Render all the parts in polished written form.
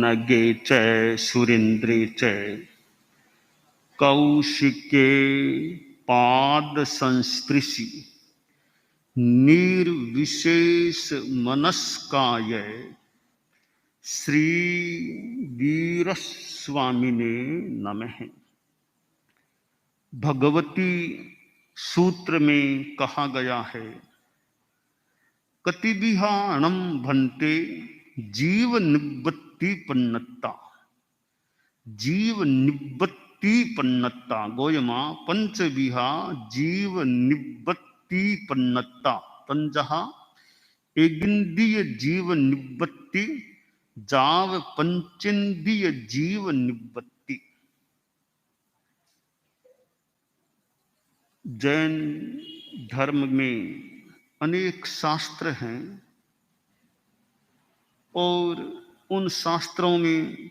पवनगे च सुरेन्द्रे च कौशिके पाद संस्पृशि निर्विशेष मनस्काय श्री वीरस्वामिने नमः। भगवती सूत्र में कहा गया है, कतिविहाणम भन्ते जीव निवृत्ति पन्नत्ता। जीव निवृत्ति पन्नत्ता गोयमा पंचविहा जीव निवृत्ति पन्नत्ता पंजहा एगिंदीय जीव निवृत्ति जाव पंचेंदीय जीव निवृत्ति। जैन धर्म में अनेक शास्त्र हैं और उन शास्त्रों में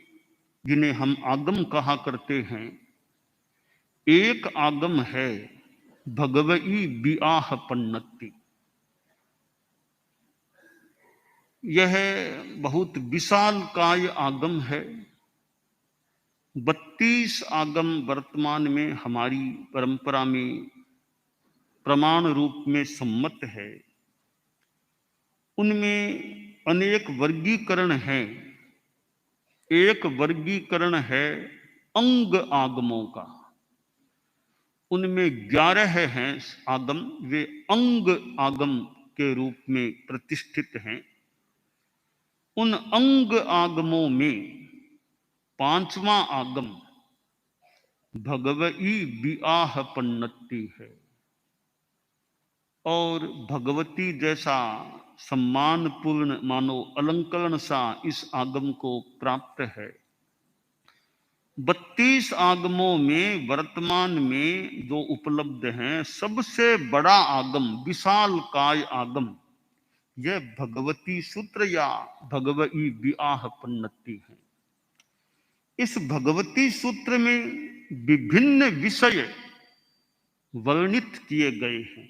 जिन्हें हम आगम कहा करते हैं, एक आगम है भगवई विआह पन्नति। यह बहुत विशाल काय आगम है। 32 आगम वर्तमान में हमारी परंपरा में प्रमाण रूप में सम्मत है। उनमें अनेक वर्गीकरण हैं। एक वर्गीकरण है अंग आगमों का। उनमें 11 हैं आगम, वे अंग आगम के रूप में प्रतिष्ठित हैं। उन अंग आगमों में 5वां आगम भगवई विआह पन्नति है और भगवती जैसा सम्मानपूर्ण मानो अलंकरण सा इस आगम को प्राप्त है। 32 आगमों में वर्तमान में जो उपलब्ध हैं, सबसे बड़ा आगम विशाल काय आगम यह भगवती सूत्र या भगवई विआह पन्नति है। इस भगवती सूत्र में विभिन्न विषय वर्णित किए गए हैं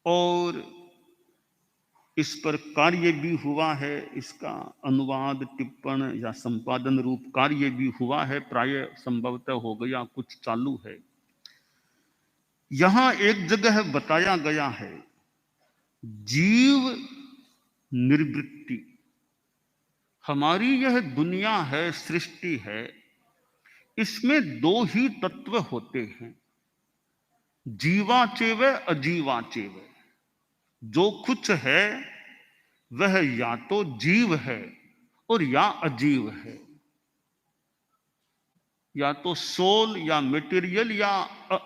और इस पर कार्य भी हुआ है। इसका अनुवाद, टिप्पण या संपादन रूप कार्य भी हुआ है, प्राय संभवतः हो गया, कुछ चालू है। यहां एक जगह बताया गया है जीव निर्वृत्ति। हमारी यह दुनिया है, सृष्टि है, इसमें 2 ही तत्व होते हैं, जीवाचेव अजीवाचेव। जो कुछ है वह या तो जीव है और या अजीव है, या तो सोल या मटेरियल या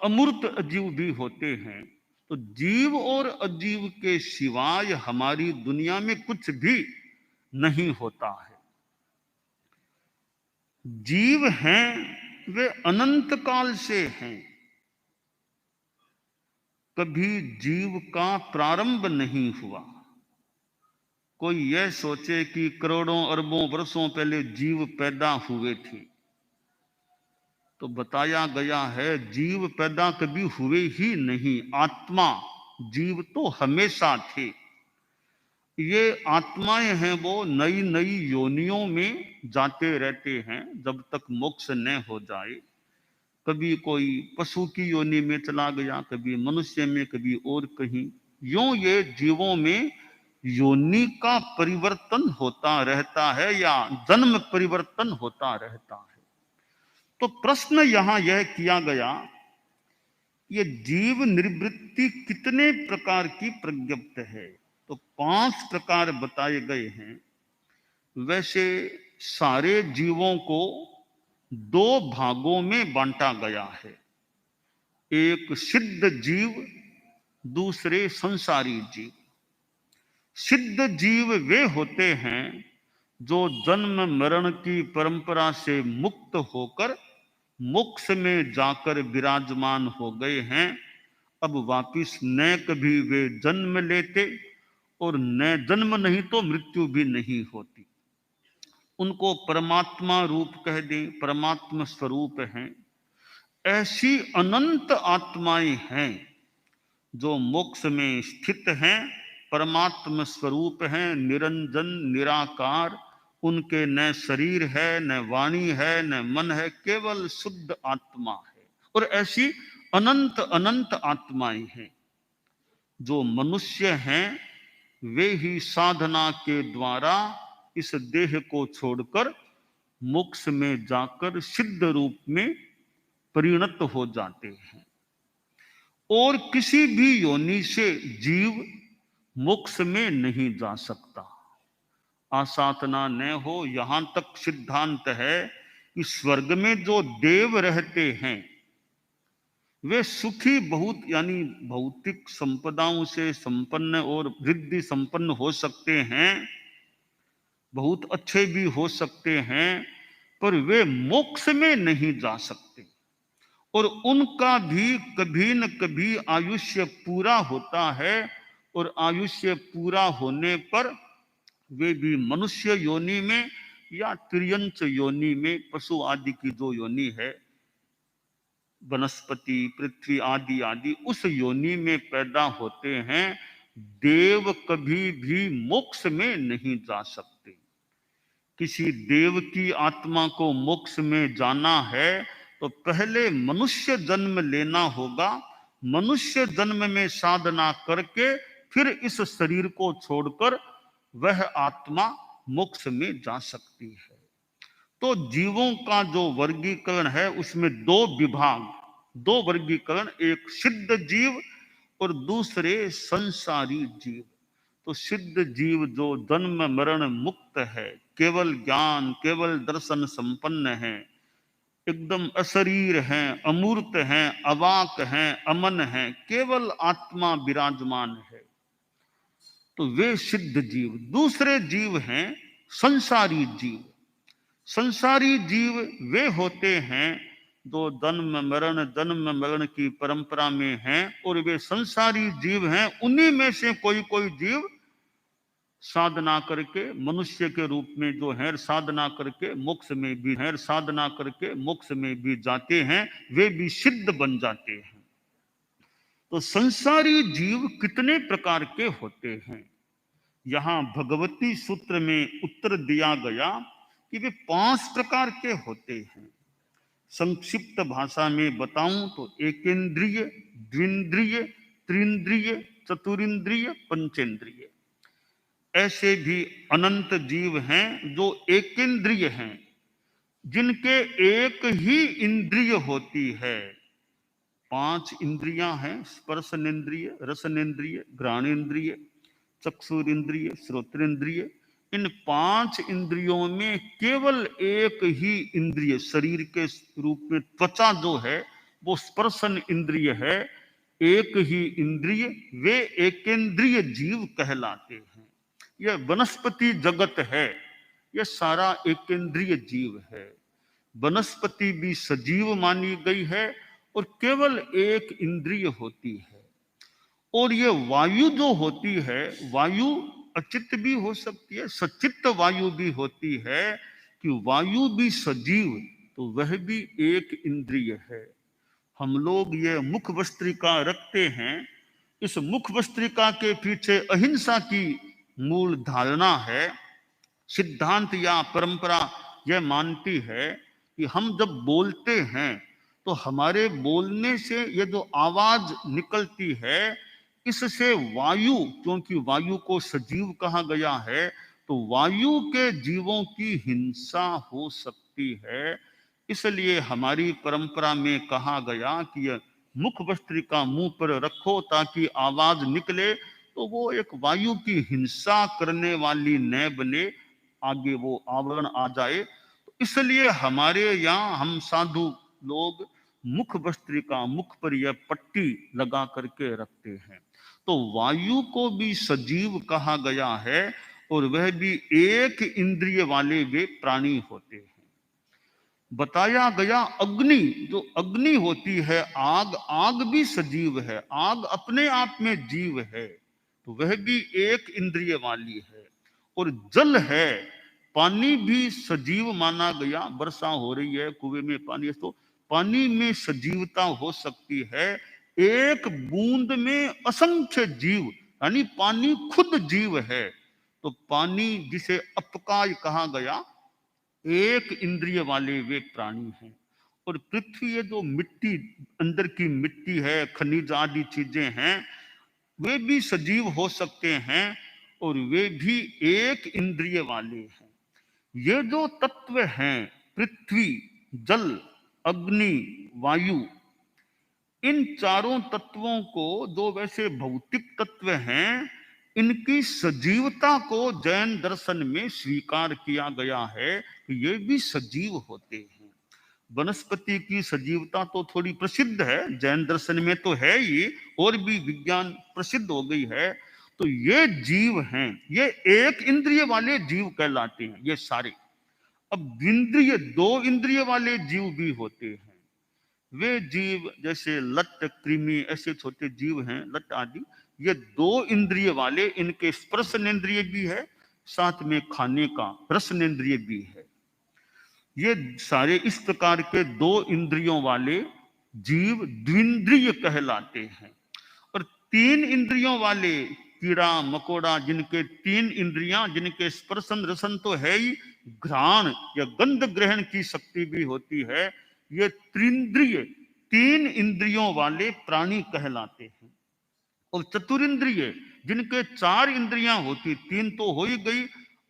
अमूर्त अजीव भी होते हैं। तो जीव और अजीव के सिवाय हमारी दुनिया में कुछ भी नहीं होता है। जीव हैं वे अनंत काल से हैं, कभी जीव का प्रारंभ नहीं हुआ। कोई यह सोचे कि करोड़ों अरबों वर्षों पहले जीव पैदा हुए थे, तो बताया गया है जीव पैदा कभी हुए ही नहीं। आत्मा जीव तो हमेशा थे। ये आत्माएं हैं वो नई नई योनियों में जाते रहते हैं जब तक मोक्ष न हो जाए। कभी कोई पशु की योनि में चला गया, कभी मनुष्य में, कभी और कहीं। यूं ये जीवों में योनि का परिवर्तन होता रहता है या जन्म परिवर्तन होता रहता है। तो प्रश्न यहां यह किया गया, ये जीव निर्वृत्ति कितने प्रकार की प्रज्ञप्त है? तो 5 प्रकार बताए गए हैं। वैसे सारे जीवों को 2 भागों में बांटा गया है, एक सिद्ध जीव, दूसरे संसारी जीव। सिद्ध जीव वे होते हैं जो जन्म मरण की परंपरा से मुक्त होकर मोक्ष में जाकर विराजमान हो गए हैं। अब वापिस न कभी वे जन्म लेते और न जन्म नहीं तो मृत्यु भी नहीं होती। उनको परमात्मा रूप कह दें, परमात्मा स्वरूप हैं। ऐसी अनंत आत्माएं हैं जो मोक्ष में स्थित हैं, परमात्मा स्वरूप हैं, निरंजन निराकार उनके न शरीर है, न वाणी है, न मन है, केवल शुद्ध आत्मा है। और ऐसी अनंत अनंत आत्माएं हैं। जो मनुष्य हैं वे ही साधना के द्वारा इस देह को छोड़कर मोक्ष में जाकर सिद्ध रूप में परिणत हो जाते हैं। और किसी भी योनि से जीव मोक्ष में नहीं जा सकता। आसाधना न हो, यहां तक सिद्धांत है कि स्वर्ग में जो देव रहते हैं वे सुखी बहुत, यानी भौतिक संपदाओं से संपन्न और रिद्धि संपन्न हो सकते हैं, बहुत अच्छे भी हो सकते हैं, पर वे मोक्ष में नहीं जा सकते। और उनका भी कभी न कभी आयुष्य पूरा होता है, और आयुष्य पूरा होने पर वे भी मनुष्य योनि में या त्रियंच योनि में, पशु आदि की जो योनि है, वनस्पति, पृथ्वी आदि आदि, उस योनि में पैदा होते हैं। देव कभी भी मोक्ष में नहीं जा सकते। किसी देव की आत्मा को मोक्ष में जाना है तो पहले मनुष्य जन्म लेना होगा। मनुष्य जन्म में साधना करके फिर इस शरीर को छोड़कर वह आत्मा मोक्ष में जा सकती है। तो जीवों का जो वर्गीकरण है उसमें दो विभाग, दो वर्गीकरण, एक सिद्ध जीव और दूसरे संसारी जीव। तो सिद्ध जीव जो जन्म मरण मुक्त है, केवल ज्ञान केवल दर्शन संपन्न है, एकदम अशरीर हैं, अमूर्त हैं, अवाक हैं, अमन हैं, केवल आत्मा विराजमान है, तो वे सिद्ध जीव। दूसरे जीव हैं संसारी जीव। संसारी जीव वे होते हैं जो जन्म मरण की परंपरा में हैं, और वे संसारी जीव हैं। उन्हीं में से कोई कोई जीव साधना करके मनुष्य के रूप में जो है साधना करके मोक्ष में भी है, साधना करके मोक्ष में भी जाते हैं, वे भी सिद्ध बन जाते हैं। तो संसारी जीव कितने प्रकार के होते हैं? यहां भगवती सूत्र में उत्तर दिया गया कि वे 5 प्रकार के होते हैं। संक्षिप्त भाषा में बताऊं तो एकेंद्रिय, द्विंद्रिय, त्रिंद्रिय, चतुरिंद्रिय, पंचेंद्रिय। ऐसे भी अनंत जीव हैं जो एकेंद्रिय हैं, जिनके एक ही इंद्रिय होती है। 5 इंद्रियां हैं, स्पर्शनेन्द्रिय, रसनेन्द्रिय, घ्राणेन्द्रिय, चक्षुरेन्द्रिय, श्रोत्रेन्द्रिय। इन 5 इंद्रियों में केवल एक ही इंद्रिय शरीर के रूप में त्वचा जो है वो स्पर्शन इंद्रिय है, एक ही इंद्रिय, वे एकेंद्रिय जीव कहलाते हैं। यह वनस्पति जगत है, यह सारा एकेंद्रिय जीव है। वनस्पति भी सजीव मानी गई है और केवल एक इंद्रिय होती है। और ये वायु जो होती है, वायु अचित्त भी हो सकती है, सचित्त वायु भी होती है, कि वायु भी सजीव, तो वह भी एक इंद्रिय है। हम लोग ये मुख वस्त्रिका रखते हैं, इस मुख वस्त्रिका के पीछे अहिंसा की मूल धारणा है। सिद्धांत या परंपरा यह मानती है कि हम जब बोलते हैं तो हमारे बोलने से ये जो आवाज निकलती है, इससे वायु, क्योंकि वायु को सजीव कहा गया है, तो वायु के जीवों की हिंसा हो सकती है। इसलिए हमारी परंपरा में कहा गया कि यह मुख वस्त्रिका मुंह पर रखो ताकि आवाज निकले, तो वो एक वायु की हिंसा करने वाली न बने, आगे वो आवरण आ जाए। तो इसलिए हमारे यहाँ हम साधु लोग मुख वस्त्रिका, मुख पर यह पट्टी लगा करके रखते हैं। तो वायु को भी सजीव कहा गया है, और वह भी एक इंद्रिय वाले वे प्राणी होते हैं। बताया गया अग्नि, जो अग्नि होती है, आग, आग भी सजीव है, आग अपने आप में जीव है, तो वह भी एक इंद्रिय वाली है। और जल है, पानी भी सजीव माना गया। वर्षा हो रही है, कुएं में पानी है, तो पानी में सजीवता हो सकती है। एक बूंद में असंख्य जीव, यानी पानी खुद जीव है, तो पानी जिसे अपकाय कहा गया, एक इंद्रिय वाले वे प्राणी हैं। और पृथ्वी, ये जो मिट्टी, अंदर की मिट्टी है, खनिज आदि चीजें हैं, वे भी सजीव हो सकते हैं और वे भी एक इंद्रिय वाले हैं। ये जो तत्व हैं, पृथ्वी, जल, अग्नि, वायु, इन चारों तत्वों को, जो वैसे भौतिक तत्व हैं, इनकी सजीवता को जैन दर्शन में स्वीकार किया गया है कि ये भी सजीव होते हैं। वनस्पति की सजीवता तो थोड़ी प्रसिद्ध है, जैन दर्शन में तो है ही, और भी विज्ञान प्रसिद्ध हो गई है। तो ये जीव हैं, ये एक इंद्रिय वाले जीव कहलाते हैं ये सारे। अब द्विंद्रिय, दो इंद्रिय वाले जीव भी होते हैं। वे जीव जैसे लट्ट, कृमि, ऐसे छोटे जीव हैं, लट्ट आदि, ये दो इंद्रिय वाले, इनके स्पर्शनेंद्रिय भी है, साथ में खाने का रसनेंद्रिय भी है। ये सारे इस प्रकार के दो इंद्रियों वाले जीव द्विंद्रिय कहलाते हैं। और तीन इंद्रियों वाले कीड़ा मकोड़ा, जिनके तीन इंद्रियां, जिनके स्पर्शन रसन तो है ही, घ्राण या गंध ग्रहण की शक्ति भी होती है, ये त्रिंद्रिय, तीन इंद्रियों वाले प्राणी कहलाते हैं। और चतुरिंद्रिय, जिनके चार इंद्रियां होती, तीन तो हो ही गई,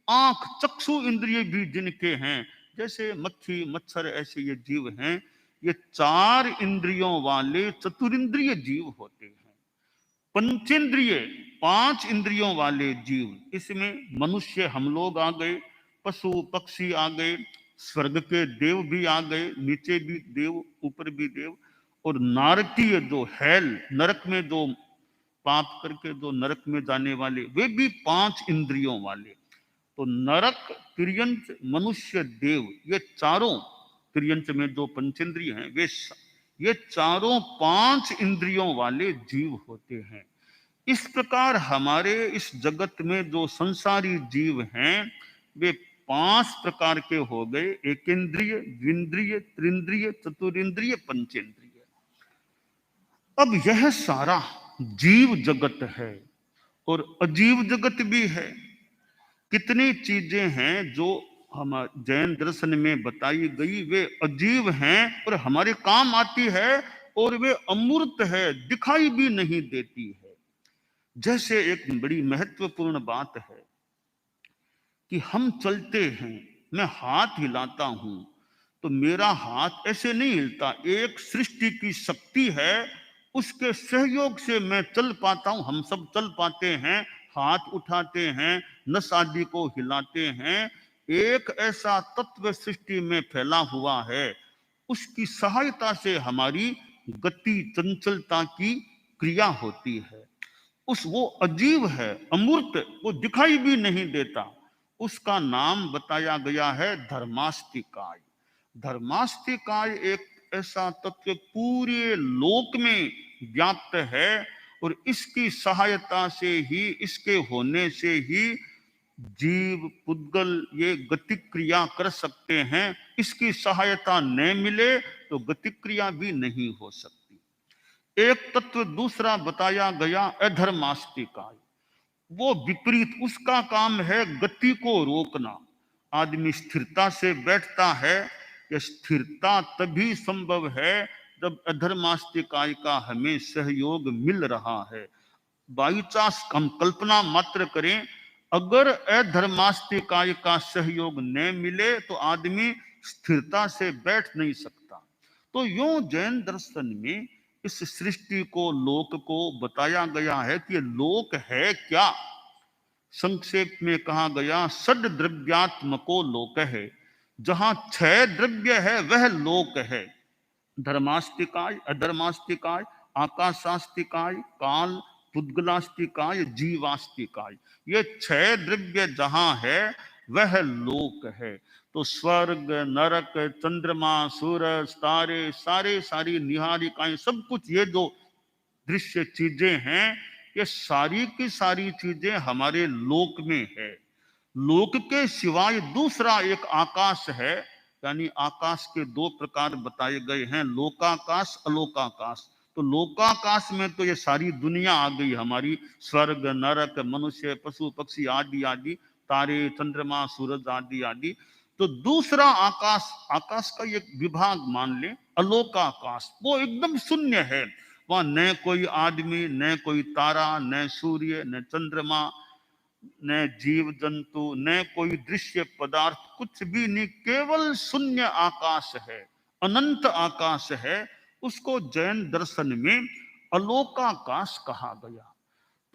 आंख चक्षु इंद्रिय भी जिनके हैं, जैसे मक्खी मच्छर, ऐसे ये जीव हैं, ये चार इंद्रियों वाले चतुरिंद्रिय जीव होते हैं। पंचेंद्रिय, पांच इंद्रियों वाले जीव, इसमें मनुष्य हम लोग आ गए, पशु पक्षी आ गए, स्वर्ग के देव भी आ गए, नीचे भी देव ऊपर भी देव, और नारकीय जो हेल, नरक में जो पाप करके जो नरक में जाने वाले, वे भी पांच इंद्रियों वाले। तो नरक, तिर्यंच, मनुष्य, देव, ये चारों, तिर्यंच में जो पंचेंद्रिय हैं, वे ये चारों पांच इंद्रियों वाले जीव होते हैं। इस प्रकार हमारे इस जगत में जो संसारी जीव हैं, वे पांच प्रकार के हो गए, एकेंद्रिय, द्विंद्रिय, त्रिंद्रिय, चतुरिंद्रिय, पंचेंद्रिय। अब यह सारा जीव जगत है और अजीव जगत भी है। कितनी चीजें हैं जो हम जैन दर्शन में बताई गई, वे अजीव हैं और हमारे काम आती है, और वे अमूर्त है, दिखाई भी नहीं देती है। जैसे एक बड़ी महत्वपूर्ण बात है कि हम चलते हैं, मैं हाथ हिलाता हूं, तो मेरा हाथ ऐसे नहीं हिलता, एक सृष्टि की शक्ति है, उसके सहयोग से मैं चल पाता हूं, हम सब चल पाते हैं, हाथ उठाते हैं, नस आदि को हिलाते हैं। एक ऐसा तत्व सृष्टि में फैला हुआ है, उसकी सहायता से हमारी गति, चंचलता की क्रिया होती है। वो अजीब है, अमूर्त, वो दिखाई भी नहीं देता। उसका नाम बताया गया है धर्मास्तिकाय। धर्मास्तिकाय एक ऐसा तत्व पूरे लोक में व्याप्त है, और इसकी सहायता से ही, इसके होने से ही जीव पुद्गल ये गतिक्रिया कर सकते हैं। इसकी सहायता न मिले तो गतिक्रिया भी नहीं हो सकती। एक तत्व दूसरा बताया गया अधर्मास्तिकाय, वो विपरीत, उसका काम है गति को रोकना। आदमी स्थिरता से बैठता है, यह स्थिरता तभी संभव है जब अधर्मास्तिकाय का हमें सहयोग मिल रहा है। बाई चांस हम कल्पना मात्र करें, अगर अधर्मास्तिकाय का सहयोग न मिले तो आदमी स्थिरता से बैठ नहीं सकता। तो यूं जैन दर्शन में इस सृष्टि को, लोक को बताया गया है कि लोक है क्या। संक्षेप में कहा गया, षड द्रव्यात्मको लोक है, जहां छह द्रव्य है वह लोक है। धर्मास्तिकाय, अधर्मास्तिकाय, आकाशास्तिकाय, काल, पुद्गलास्तिकाय, जीवास्तिकाय, ये छह द्रव्य जहां है वह लोक है। तो स्वर्ग, नरक, चंद्रमा, सूरज, तारे, सारे सारी निहारिकाएं, सब कुछ ये जो दृश्य चीजें हैं, ये सारी की सारी चीजें हमारे लोक में है। लोक के सिवाय दूसरा एक आकाश है, यानी आकाश के दो प्रकार बताए गए हैं, लोकाकाश, अलोकाकाश। तो लोकाकाश में तो ये सारी दुनिया आ गई हमारी, स्वर्ग नरक मनुष्य पशु पक्षी आदि आदि, तारे चंद्रमा सूरज आदि आदि। तो दूसरा आकाश, आकाश का एक विभाग मान ले अलोकाकाश, वो एकदम शून्य है। वहां न कोई आदमी, न कोई तारा, न सूर्य, न चंद्रमा, न जीव जंतु, न कोई दृश्य पदार्थ, कुछ भी नहीं, केवल शून्य आकाश है, अनंत आकाश है। उसको जैन दर्शन में अलोकाकाश कहा गया।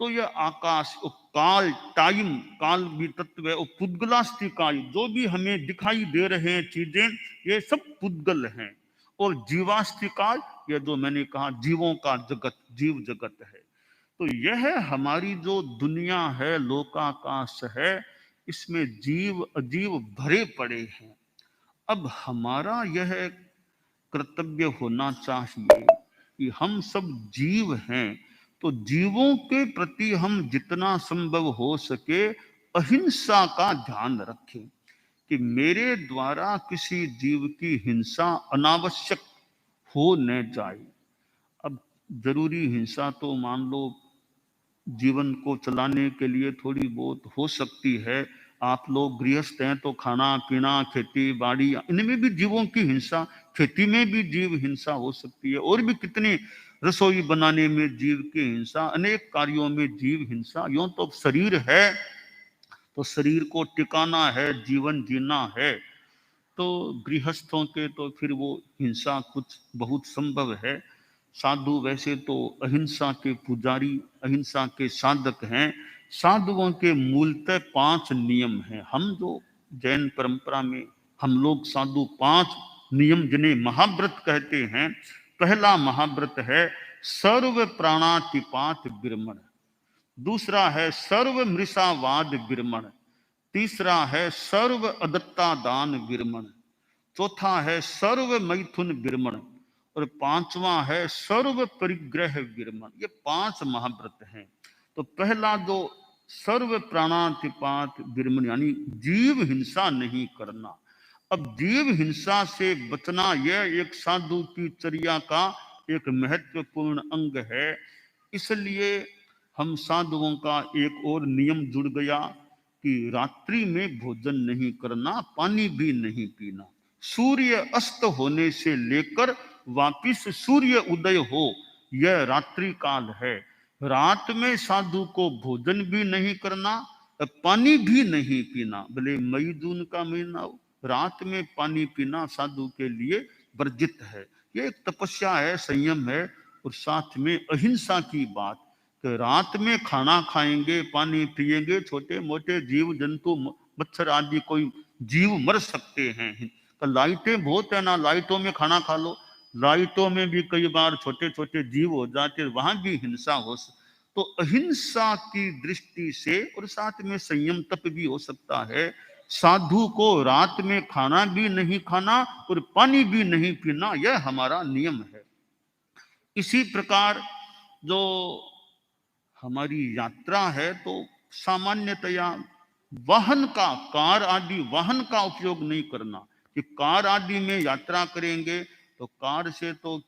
तो यह आकाश, वो काल, टाइम, काल भी तत्व है, वो पुद्गलास्तिकाय, जो भी हमें दिखाई दे रहे हैं चीजें, ये सब पुद्गल हैं। और जीवास्तिकाय, ये जो मैंने कहा जीवों का जगत, जीव जगत है। तो यह हमारी जो दुनिया है, लोकाकाश है, इसमें जीव अजीव भरे पड़े हैं। अब हमारा यह कर्तव्य होना चाहिए कि हम सब जीव हैं, तो जीवों के प्रति हम जितना संभव हो सके अहिंसा का ध्यान रखें, कि मेरे द्वारा किसी जीव की हिंसा अनावश्यक हो न जाए। अब जरूरी हिंसा तो मान लो जीवन को चलाने के लिए थोड़ी बहुत हो सकती है। आप लोग गृहस्थ हैं तो खाना पीना, खेती बाड़ी, इनमें भी जीवों की हिंसा, खेती में भी जीव हिंसा हो सकती है, और भी कितनी, रसोई बनाने में जीव की हिंसा, अनेक कार्यों में जीव हिंसा। यूं तो शरीर है तो शरीर को टिकाना है, जीवन जीना है, तो गृहस्थों के तो फिर वो हिंसा कुछ बहुत संभव है। साधु वैसे तो अहिंसा के पुजारी, अहिंसा के साधक हैं। साधुओं के मूलतः 5 नियम हैं। हम जो जैन परंपरा में हम लोग साधु 5 नियम जिन्हें महाव्रत कहते हैं। पहला महाव्रत है सर्व प्राणातिपात विरमण, दूसरा है सर्व मृषावाद विरमण, तीसरा है सर्व अदत्ता दान विरमण, चौथा है सर्व मैथुन विरमण, और पांचवा है सर्व परिग्रह विरमण। ये 5 महाव्रत हैं। तो पहला जो सर्व प्राणातिपात विरमण, यानी जीव हिंसा नहीं करना। अब जीव हिंसा से बचना यह एक साधु की चर्या का एक महत्वपूर्ण अंग है। इसलिए हम साधुओं का एक और नियम जुड़ गया कि रात्रि में भोजन नहीं करना, पानी भी नहीं पीना। सूर्य अस्त होने से लेकर वापिस सूर्य उदय हो, यह रात्रि काल है। रात में साधु को भोजन भी नहीं करना, पानी भी नहीं पीना। भले मई जून का महीना हो, रात में पानी पीना साधु के लिए वर्जित है। ये एक तपस्या है, संयम है, और साथ में अहिंसा की बात, कि रात में खाना खाएंगे, पानी पिएंगे, छोटे मोटे जीव जंतु मच्छर आदि कोई जीव मर सकते हैं। तो लाइटें बहुत है ना, लाइटों में खाना खा लो, लाइटों में भी कई बार छोटे छोटे जीव हो जाते, वहां भी हिंसा हो। तो अहिंसा की दृष्टि से, और साथ में संयम तप भी हो सकता है। साधु को रात में खाना भी नहीं खाना और पानी भी नहीं पीना, यह हमारा नियम है। इसी प्रकार जो हमारी यात्रा है, तो सामान्यतया वाहन का, कार आदि वाहन का उपयोग नहीं करना। कि कार आदि में यात्रा करेंगे तो कार से तो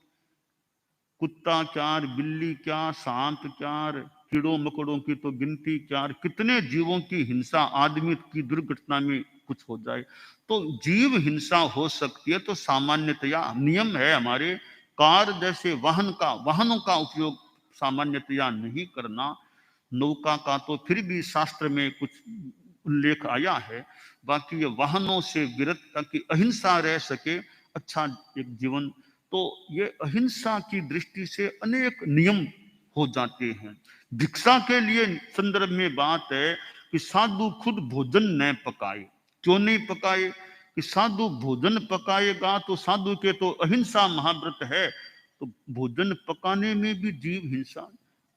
कुत्ता क्या, बिल्ली क्या, सांप क्या, कीड़ों मकोड़ों की तो गिनती क्या, कितने जीवों की हिंसा, आदमी की दुर्घटना में कुछ हो जाए, तो जीव हिंसा हो सकती है। तो सामान्यतया नियम है हमारे, कार जैसे वाहनों का उपयोग सामान्यतया नहीं करना। नौका का तो फिर भी शास्त्र में कुछ उल्लेख आया है, बाकी ये वाहनों से विरत, ताकि अहिंसा रह सके, अच्छा एक जीवन। तो ये अहिंसा की दृष्टि से अनेक नियम हो जाते हैं। भिक्षा के लिए संदर्भ में बात है कि साधु खुद भोजन न पकाए। क्यों नहीं पकाए? कि साधु भोजन पकाएगा तो साधु के तो अहिंसा महाव्रत है, तो भोजन पकाने में भी जीव हिंसा,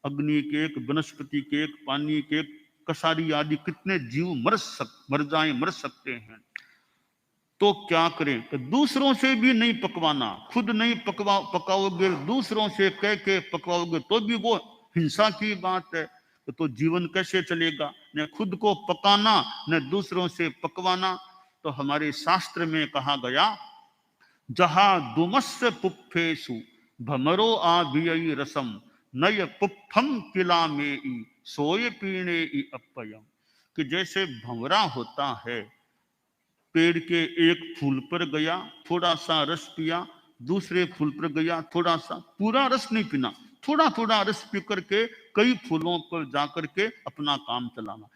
अग्नि के एक, वनस्पति के एक, पानी के एक, कसारी आदि कितने जीव मर सकते हैं। तो क्या करें? तो दूसरों से भी नहीं पकवाना, खुद नहीं पकाओगे, दूसरों से कह के पकवाओगे तो भी वो हिंसा की बात है। तो जीवन कैसे चलेगा? न खुद को पकाना, न दूसरों से पकवाना। तो हमारे शास्त्र में कहा गया, जहां दुमस्य पुप्फेसु भमरो आभियई रसम नय पुप्फम किला में सोए पीने अपयम। कि जैसे भंवरा होता है, पेड़ के एक फूल पर गया, थोड़ा सा रस पिया, दूसरे फूल पर गया, थोड़ा सा, पूरा रस नहीं पीना, थोड़ा थोड़ा रस पी करके कई फूलों पर जाकर के अपना काम चलाना।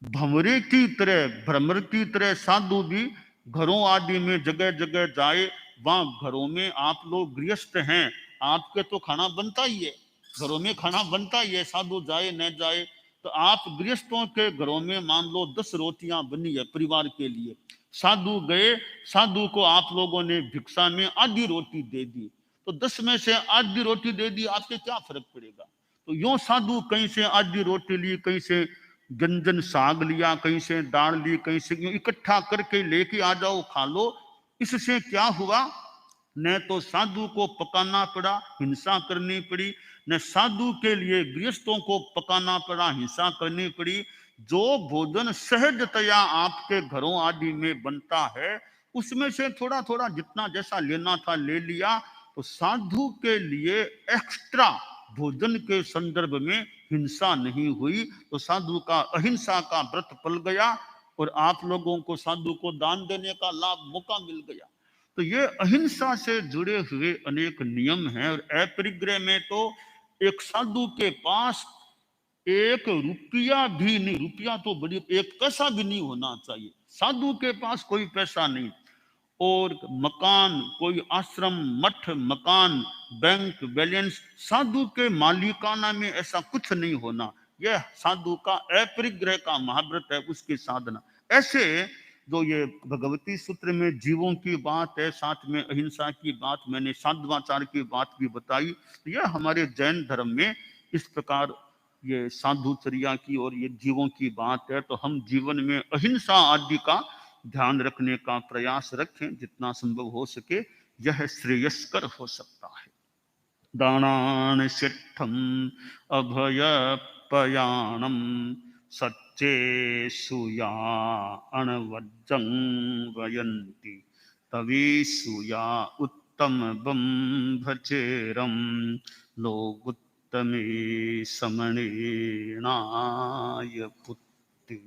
भंवरे की तरह, भ्रमर की तरह साधु भी घरों आदि में जगह जगह जाए, वहां घरों में आप लोग गृहस्थ हैं, आपके तो खाना बनता ही है, घरों में खाना बनता ही है, साधु जाए न जाए। तो आप गृहस्थों के घरों में मान लो 10 रोटियां बनी है परिवार के लिए, साधु गए, साधु को आप लोगों ने भिक्षा में आधी रोटी दे दी, तो 10 में से आधी रोटी दे दी, आपके क्या फर्क पड़ेगा। तो यो साधु कहीं से आधी रोटी ली, कहीं से गंजन साग लिया, कहीं से दाल ली, कहीं से इकट्ठा करके लेके आ जाओ खा लो। इससे क्या हुआ, न तो साधु को पकाना पड़ा, हिंसा करनी पड़ी, न साधु के लिए गृहस्थों को पकाना पड़ा, हिंसा करनी पड़ी। जो भोजन सहजतया आपके घरों आदि में बनता है, उसमें से थोड़ा थोड़ा जितना जैसा लेना था ले लिया। तो साधु के लिए एक्स्ट्रा भोजन के संदर्भ में हिंसा नहीं हुई, तो साधु का अहिंसा का व्रत पल गया और आप लोगों को साधु को दान देने का लाभ मौका मिल गया। तो ये अहिंसा से जुड़े हुए अनेक नियम हैं। और अपरिग्रह में तो एक साधु के पास 1 रुपया भी नहीं, रुपया तो बड़ी, 1 पैसा भी नहीं होना चाहिए, साधु के पास कोई पैसा नहीं। और मकान, कोई आश्रम मठ मकान, बैंक बैलेंस, साधु के मालिकाना में ऐसा कुछ नहीं होना। यह साधु का अपरिग्रह का महाव्रत है, उसकी साधना। ऐसे जो ये भगवती सूत्र में जीवों की बात है, साथ में अहिंसा की बात, मैंने साधवाचार की बात भी बताई। यह हमारे जैन धर्म में इस प्रकार ये साधुचर्या की और ये जीवों की बात है। तो हम जीवन में अहिंसा आदि का ध्यान रखने का प्रयास रखें, जितना संभव हो सके, यह श्रेयस्कर हो सकता है। दानान सिद्धम अभय पयाणम सच्चे सुया अणवज्जं वयन्ति तवे सुया उत्तम बम भचेरम लोगुत्तमे समणेनाय पुत्ते।